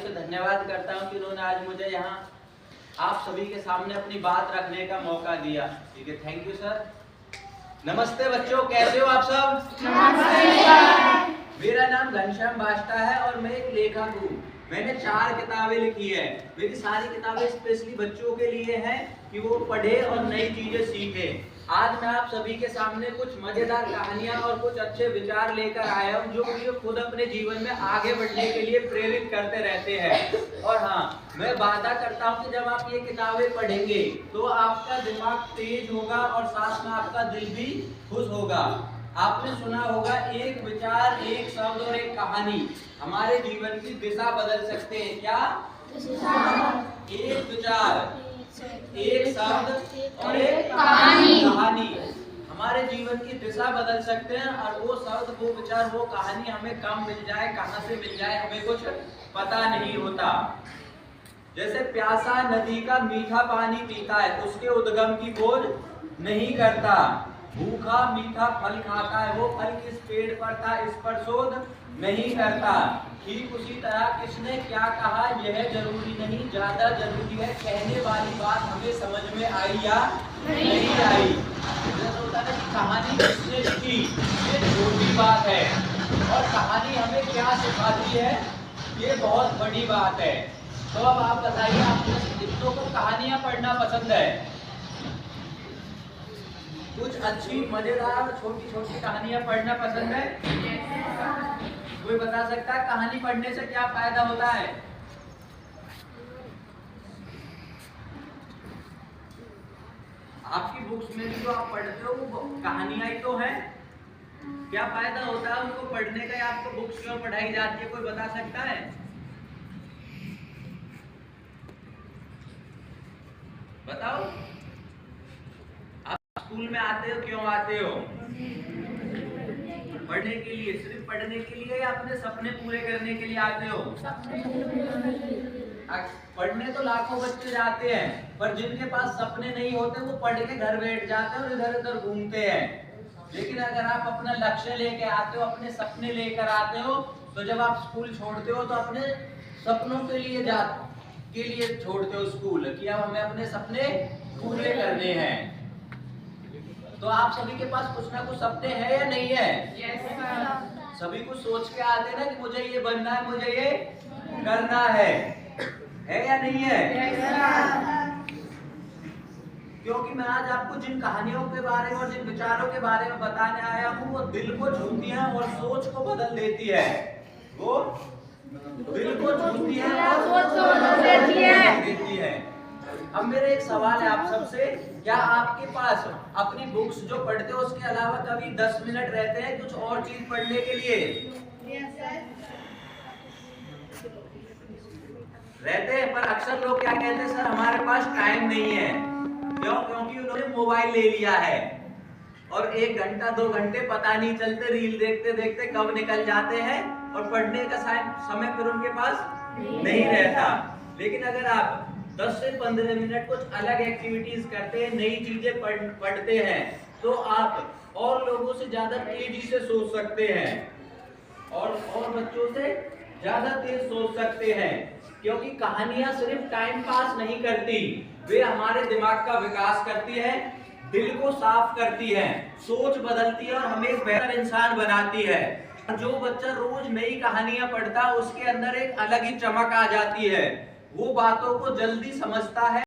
से धन्यवाद करता हूँ कि उन्होंने आज मुझे यहाँ आप सभी के सामने अपनी बात रखने का मौका दिया। ठीक है, थैंक यू सर। नमस्ते बच्चों, कैसे हो आप सब? नमस्ते। मेरा नाम घनश्याम बाष्टा है और मैं एक लेखक हूँ। मैंने 4 किताबें लिखी है। मेरी सारी किताबें स्पेशली बच्चों के लिए हैं कि वो पढ़े और नई चीजें सीखें। आज मैं आप सभी के सामने कुछ मजेदार कहानियां और कुछ अच्छे विचार लेकर आया हूं जो मुझे खुद अपने जीवन में आगे बढ़ने के लिए प्रेरित करते रहते हैं। और हाँ, मैं वादा करता हूं कि जब आप ये किताबें पढ़ेंगे तो आपका दिमाग तेज होगा और साथ में आपका दिल भी खुश होगा। आपने सुना होगा, एक विचार, एक शब्द और एक कहानी हमारे जीवन की दिशा बदल सकते हैं। क्या? एक विचार, एक शब्द और एक कहानी हमारे जीवन की दिशा बदल सकते हैं। और वो शब्द, वो विचार, वो कहानी हमें कब मिल जाए, कहां से मिल जाए, हमें कुछ पता नहीं होता। जैसे प्यासा नदी का मीठा पानी पीता है, उसके उद्गम की खोज नहीं करता। भूखा मीठा फल खाता है, वो फल किस पेड़ पर था, इस पर शोध नहीं करता। ठीक उसी तरह किसने क्या कहा यह जरूरी नहीं, ज्यादा जरूरी है कहने वाली बात हमें समझ में आई या नहीं आई। होता है कि कहानी किसने लिखी, ये छोटी बात है, और कहानी हमें क्या सिखाती है, ये बहुत बड़ी बात है। तो अब आप बताइए, आप कितनों को कहानियां पढ़ना पसंद है? कुछ अच्छी मजेदार छोटी छोटी कहानियां पढ़ना पसंद है? कोई बता सकता है कहानी पढ़ने से क्या फायदा होता है? आपकी बुक्स में भी जो आप पढ़ते हो वो कहानियां ही तो है। क्या फायदा होता है उनको पढ़ने का, या आपको बुक्स क्यों पढ़ाई जाती है, कोई बता सकता है? बताओ। आप स्कूल में आते हो, क्यों आते हो? पढ़ने के लिए। सिर्फ पढ़ने के लिए या अपने सपने पूरे करने के लिए आते हो? पढ़ने तो लाखों बच्चे जाते हैं, पर जिनके पास सपने नहीं होते वो पढ़ के घर बैठ जाते हैं और इधर उधर घूमते हैं। लेकिन अगर आप अपना लक्ष्य लेके आते हो, अपने सपने लेकर आते हो, तो जब आप स्कूल छोड़ते हो तो अपने सपनों के लिए छोड़ते हो स्कूल, कि अब हमें अपने सपने पूरे करने हैं। तो आप सभी के पास कुछ ना कुछ सपने हैं या नहीं है? yes, सभी कुछ सोच के आते हैं ना कि मुझे ये बनना है, मुझे ये करना है या नहीं है? yes, क्योंकि मैं आज आपको जिन कहानियों के बारे में और जिन विचारों के बारे में बताने आया हूँ वो दिल को छूती है और सोच को बदल देती है। वो दिल को छूती है और सोच को बदल देती है। अब मेरा एक सवाल है आप सबसे, क्या आपके पास अपनी बुक्स जो पढ़ते हो उसके अलावा कभी 10 मिनट रहते हैं कुछ और चीज पढ़ने के लिए? रहते हैं, पर अक्सर लोग क्या कहते हैं, सर हमारे पास टाइम नहीं है। क्यों? क्योंकि उन्होंने मोबाइल ले लिया है और 1 घंटा 2 घंटे पता नहीं चलते, रील देखते देखते कब निकल जाते हैं और पढ़ने का समय फिर उनके पास नहीं रहता। लेकिन अगर आप 10 से 15 मिनट कुछ अलग एक्टिविटीज करते हैं, नई चीजें पढ़ते हैं, तो आप और लोगों से ज्यादा तेजी से सोच सकते हैं और बच्चों से ज्यादा तेज सोच सकते हैं। क्योंकि कहानियां सिर्फ टाइम पास नहीं करती, वे हमारे दिमाग का विकास करती है, दिल को साफ करती है, सोच बदलती है और हमें एक बेहतर इंसान बनाती है। जो बच्चा रोज नई कहानियां पढ़ता है उसके अंदर एक अलग ही चमक आ जाती है, वो बातों को जल्दी समझता है।